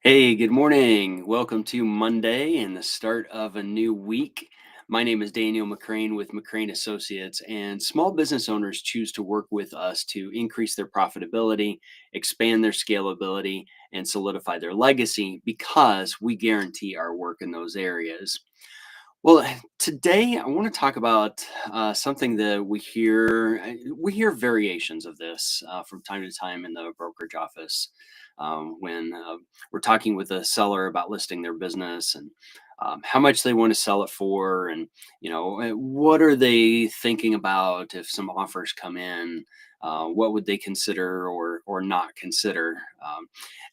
Hey, good morning. Welcome to Monday and the start of a new week. My name is Daniel McCrane with McCrane Associates, and small business owners choose to work with us to increase their profitability, expand their scalability, and solidify their legacy because we guarantee our work in those areas. Well, today I want to talk about something that we hear. We hear variations of this from time to time in the brokerage office when we're talking with a seller about listing their business and how much they want to sell it for, and what are they thinking about if some offers come in. What would they consider or not consider?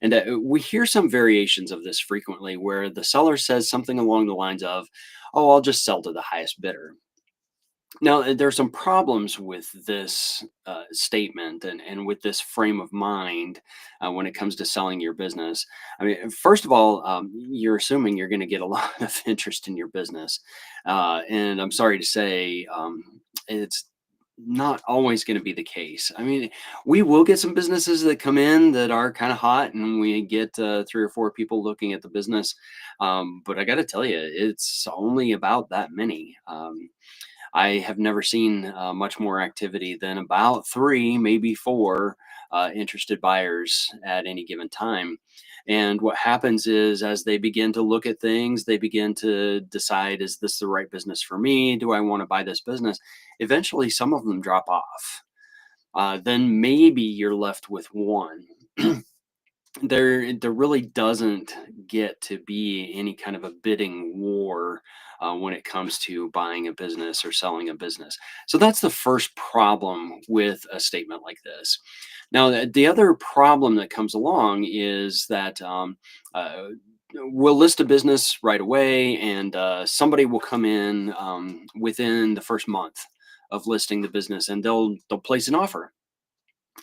And we hear some variations of this frequently, where the seller says something along the lines of, "Oh, I'll just sell to the highest bidder." Now, there's some problems with this statement and with this frame of mind when it comes to selling your business. I mean, first of all, you're assuming you're going to get a lot of interest in your business. And I'm sorry to say, it's not always going to be the case. I mean, we will get some businesses that come in that are kind of hot, and we get three or four people looking at the business. But I got to tell you, it's only about that many. I have never seen much more activity than about three, maybe four interested buyers at any given time. And what happens is, as they begin to look at things, they begin to decide, is this the right business for me? Do I want to buy this business? Eventually, some of them drop off. Then maybe you're left with one. There really doesn't get to be any kind of a bidding war when it comes to buying a business or selling a business. So that's the first problem with a statement like this. Now, the other problem that comes along is that uh, we'll list a business right away, and somebody will come in within the first month of listing the business, and they'll place an offer,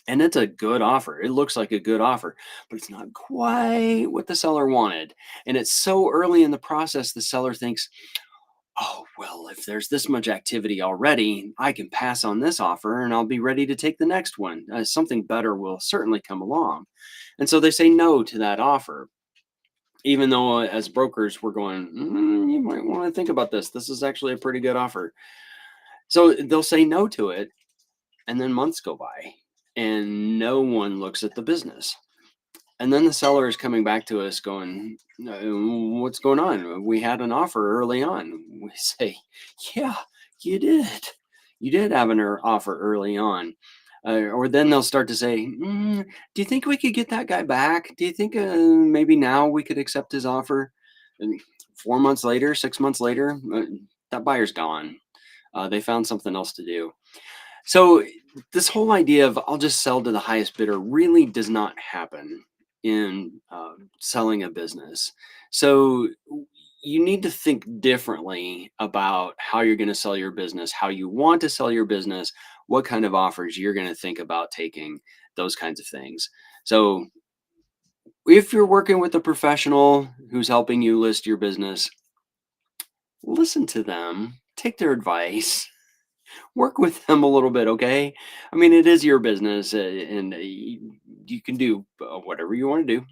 and it's a good offer. It looks like a good offer, but it's not quite what the seller wanted. And it's so early in the process, the seller thinks, "Oh, well, if there's this much activity already, I can pass on this offer and I'll be ready to take the next one. Something better will certainly come along." And so they say no to that offer, even though as brokers, we're going, You might want to think about this. This is actually a pretty good offer." So they'll say no to it. And then months go by and no one looks at the business. And then the seller is coming back to us going, What's going on? We had an offer early on." We say, "Yeah, you did. You did have an offer early on." Or then they'll start to say, "Do you think we could get that guy back? Do you think maybe now we could accept his offer?" And 4 months later, 6 months later, that buyer's gone. They found something else to do. So this whole idea of "I'll just sell to the highest bidder" really does not happen in selling a business. So you need to think differently about how you're going to sell your business, how you want to sell your business, what kind of offers you're going to think about taking, those kinds of things. So if you're working with a professional who's helping you list your business, listen to them, take their advice, work with them a little bit, okay? I mean, it is your business, and you can do whatever you want to do.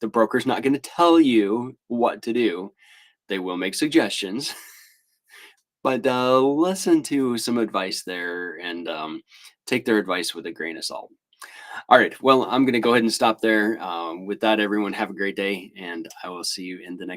The broker's not going to tell you what to do. They will make suggestions, but listen to some advice there, and take their advice with a grain of salt. All right. Well, I'm going to go ahead and stop there. With that, everyone, have a great day, and I will see you in the next.